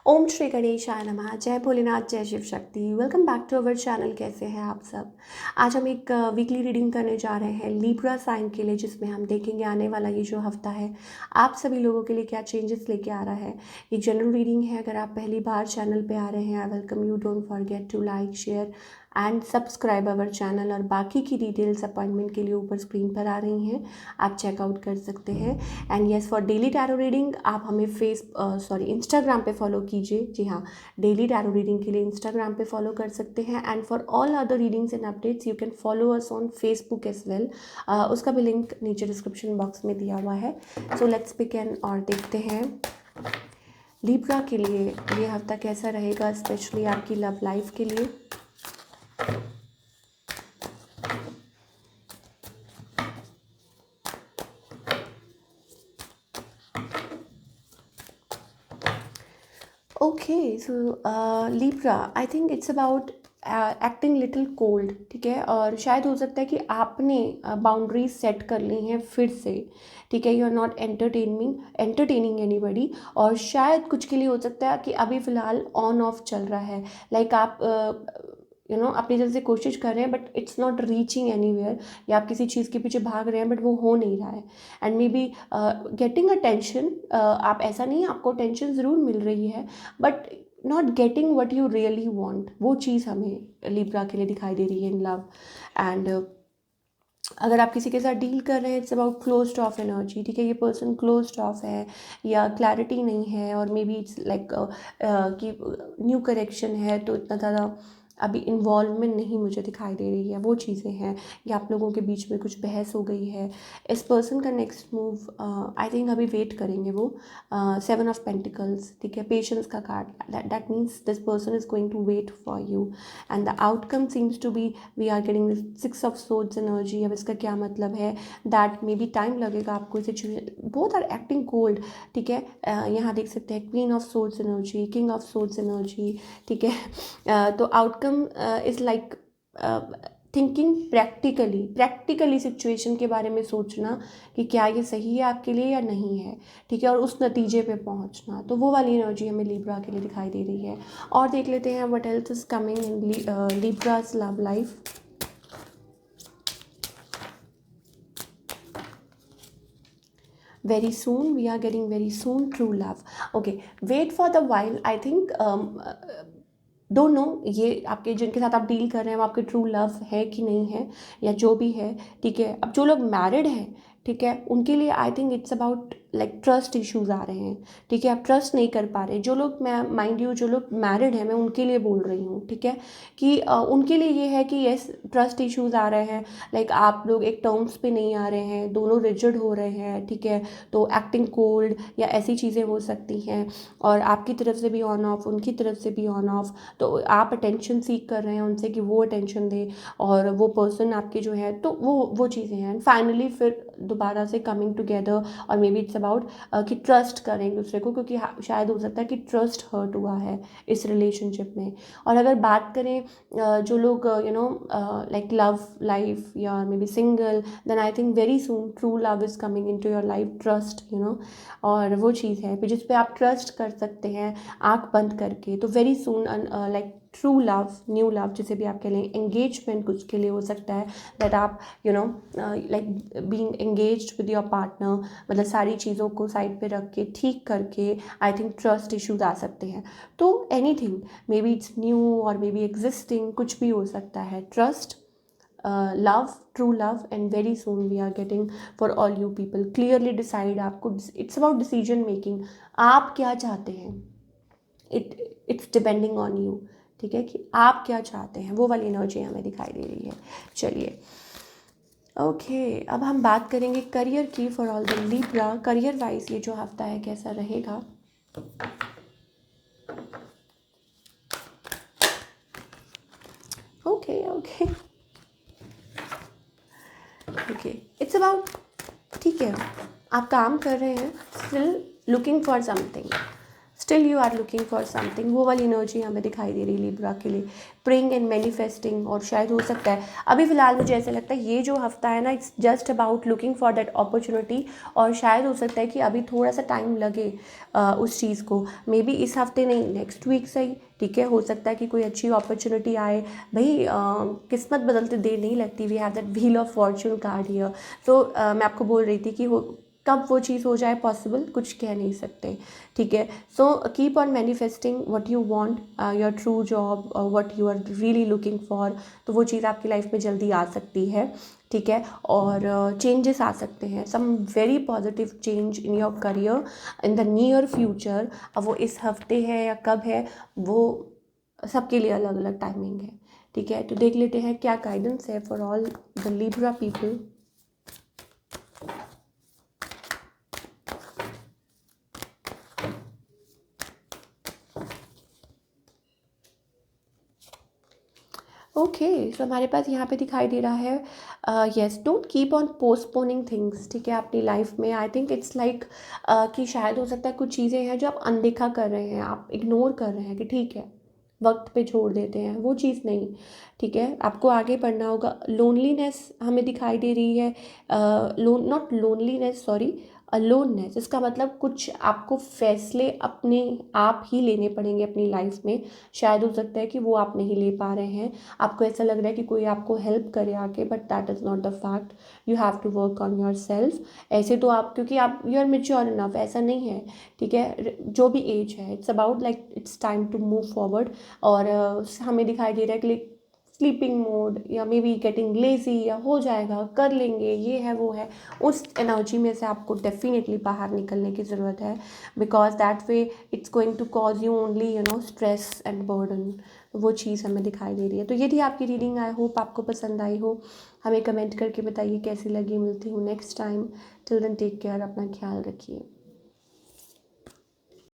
ओम श्री गणेशाय नमः। जय भोलेनाथ, जय Shiv Shakti. Welcome back to our channel. कैसे हैं आप सब। आज हम एक वीकली रीडिंग करने जा रहे हैं लिब्रा साइन के लिए, जिसमें हम देखेंगे आने वाला ये जो हफ्ता है आप सभी लोगों के लिए क्या चेंजेस लेके आ रहा है। ये जनरल रीडिंग है। अगर आप पहली बार चैनल पे आ रहे हैं, I welcome you. Don't forget to like, share and subscribe our channel. और बाकी की डिटेल्स अपॉइंटमेंट के लिए ऊपर स्क्रीन पर आ रही हैं, आप चेकआउट कर सकते हैं। And yes, for daily tarot reading आप हमें इंस्टाग्राम पे फॉलो कीजिए। जी हाँ, डेली टैरो रीडिंग के लिए इंस्टाग्राम पे फॉलो कर सकते हैं। And for all other readings and updates you can follow us on Facebook as well. उसका भी लिंक नीचे डिस्क्रिप्शन बॉक्स में दिया हुआ है। सो लेट्स बिगिन और देखते हैं लिब्रा के लिए ये हफ्ता कैसा रहेगा, स्पेशली आपकी लव लाइफ के लिए। Okay, so Libra, I think it's about acting little cold. ठीक है, और शायद हो सकता है कि आपने बाउंड्रीज सेट कर ली हैं फिर से। ठीक है, you are not entertaining anybody. और शायद कुछ के लिए हो सकता है कि अभी फ़िलहाल ऑन ऑफ चल रहा है। लाइक आप अपनी तरफ से कोशिश कर रहे हैं but it's not reaching anywhere, या आप किसी चीज़ के पीछे भाग रहे हैं बट वो हो नहीं रहा है। And may be getting a tension, आप ऐसा नहीं है, आपको टेंशन ज़रूर मिल रही है but not getting what you really want, वो चीज़ हमें लिब्रा के लिए दिखाई दे रही है इन लव। एंड अगर आप किसी के साथ डील कर रहे हैं, it's about closed of energy. ठीक है, ये पर्सन क्लोज्ड ऑफ है या क्लैरिटी नहीं है, और मे बी इट्स लाइक कि न्यू करेक्शन है तो इतना ज़्यादा अभी इन्वॉल्वमेंट नहीं मुझे दिखाई दे रही है। वो चीज़ें हैं, या आप लोगों के बीच में कुछ बहस हो गई है। इस पर्सन का नेक्स्ट मूव आई थिंक अभी वेट करेंगे वो। 7 ऑफ पेंटिकल्स, ठीक है, पेशेंस का card, that means this person is going to wait for you. And the outcome seems to be we are getting 6 of swords energy. अब इसका क्या मतलब है, दैट मे बी टाइम लगेगा आपको। Situation both are acting cold. ठीक है, यहाँ देख सकते हैं queen of swords energy, king of swords energy. ठीक है, तो outcome is like thinking practically situation के बारे में सोचना कि क्या ये सही है आपके लिए या नहीं है। ठीक है, और उस नतीजे पे पहुंचना, तो वो वाली एनर्जी हमें लिब्रा के लिए दिखाई दे रही है। और देख लेते हैं what else is coming in Libras love life. Very soon, we are getting very soon true love. Okay, wait for the while. I think don't know ये आपके जिनके साथ आप डील कर रहे हैं वो आपके ट्रू लव है कि नहीं है, या जो भी है। ठीक है, अब जो लोग मैरिड हैं, ठीक है, उनके लिए I think it's about like trust issues आ रहे हैं। ठीक है, आप ट्रस्ट नहीं कर पा रहे। जो लोग, मैं माइंड यू, जो लोग मैरिड हैं, मैं उनके लिए बोल रही हूँ। ठीक है, कि उनके लिए ये है कि येस, ट्रस्ट इश्यूज आ रहे हैं। लाइक आप लोग एक टर्म्स पे नहीं आ रहे हैं, दोनों रिजिड हो रहे हैं। ठीक है, तो एक्टिंग कोल्ड या ऐसी चीज़ें हो सकती हैं, और आपकी तरफ से भी ऑन ऑफ, उनकी तरफ से भी ऑन ऑफ। तो आप अटेंशन सीख कर रहे हैं उनसे कि वो अटेंशन दे, और वो पर्सन आपके जो है, तो वो चीज़ें हैं। फाइनली फिर दोबारा से कमिंग टुगेदर, और मे बी इट्स अबाउट कि ट्रस्ट करें एक दूसरे को, क्योंकि शायद हो सकता है कि ट्रस्ट हर्ट हुआ है इस रिलेशनशिप में। और अगर बात करें जो लोग लाइक लव लाइफ या maybe single, then I think very soon true love is coming into your life. Trust और वो चीज़ है जिस पे आप ट्रस्ट कर सकते हैं आँख बंद करके। तो very soon like true love, new love, जिसे भी आप कह लें। एंगेजमेंट कुछ के लिए हो सकता है, दैट आप like being engaged with your partner, मतलब सारी चीज़ों को साइड पे रख के, ठीक करके, आई थिंक ट्रस्ट इश्यूज आ सकते हैं। तो anything, maybe it's new और मे बी एग्जिस्टिंग, कुछ भी हो सकता है। Trust, love, true love, and very soon we are getting for all you people. Clearly decide, आपको इट्स अबाउट डिसीजन मेकिंग। आप क्या चाहते हैं, इट्स डिपेंडिंग ऑन यू। ठीक है, कि आप क्या चाहते हैं, वो वाली एनर्जी हमें दिखाई दे रही है। चलिए, ओके, अब हम बात करेंगे करियर की for all the Libra. Career wise ये जो हफ्ता है कैसा रहेगा। Okay okay okay, it's about, ठीक है, आप काम कर रहे हैं, still still you are looking for something, वो वाली एनर्जी हमें दिखाई दे रही है लिब्रा के लिए। प्रेइंग एंड मैनिफेस्टिंग, और शायद हो सकता है अभी फ़िलहाल मुझे ऐसा लगता है ये जो हफ्ता है ना, it's just about looking for that opportunity, और शायद हो सकता है कि अभी थोड़ा सा टाइम लगे उस चीज़ को, मे बी इस हफ्ते नहीं, नेक्स्ट वीक सही, ठीक है। हो सकता है कि कोई अच्छी अपॉर्चुनिटी आए भाई, किस्मत बदलते देर नहीं लगती, we have that wheel of fortune card here. So मैं आपको बोल रही थी कि कब वो चीज़ हो जाए पॉसिबल, कुछ कह नहीं सकते, ठीक है। So keep on manifesting what you want, your true job, what you are really looking for, तो वो चीज़ आपकी लाइफ में जल्दी आ सकती है, ठीक है। और चेंजेस आ सकते हैं, some very positive change in your career in the near future. अब वो इस हफ्ते है या कब है, वो सबके लिए अलग अलग टाइमिंग है, ठीक है। तो देख लेते हैं क्या गाइडेंस है for all the Libra people. Okay, so हमारे पास यहाँ पे दिखाई दे रहा है, yes, don't keep on postponing things, ठीक है, अपनी लाइफ में। आई थिंक इट्स लाइक कि शायद हो सकता है कुछ चीज़ें हैं जो आप अनदेखा कर रहे हैं, आप इग्नोर कर रहे हैं कि ठीक है, वक्त पे छोड़ देते हैं, वो चीज़ नहीं, ठीक है। आपको आगे बढ़ना होगा। लोनलीनेस हमें दिखाई दे रही है, नॉट लोनलीनेस, सॉरी, अलोननेस, इसका मतलब कुछ आपको फैसले अपने आप ही लेने पड़ेंगे अपनी लाइफ में। शायद हो सकता है कि वो आप नहीं ले पा रहे हैं, आपको ऐसा लग रहा है कि कोई आपको हेल्प करे आके, but that is not the fact, you have to work on your self. ऐसे तो आप, क्योंकि आप यू आर मेच्योर इनफ, ऐसा नहीं है, ठीक है, जो भी एज है, it's about like it's time to move forward. और हमें दिखाई दे रहा है कि स्लीपिंग मोड या मे बी गेटिंग लेजी, या हो जाएगा, कर लेंगे, ये है वो है, उस एनर्जी में से आपको डेफिनेटली बाहर निकलने की ज़रूरत है, because that way it's going to cause you only stress and burden. वो चीज़ हमें दिखाई दे रही है। तो ये थी आपकी रीडिंग, आई होप आपको पसंद आई हो। हमें कमेंट करके बताइए कैसी लगी। मिलती हूँ next time, till then take care, अपना ख्याल रखिए।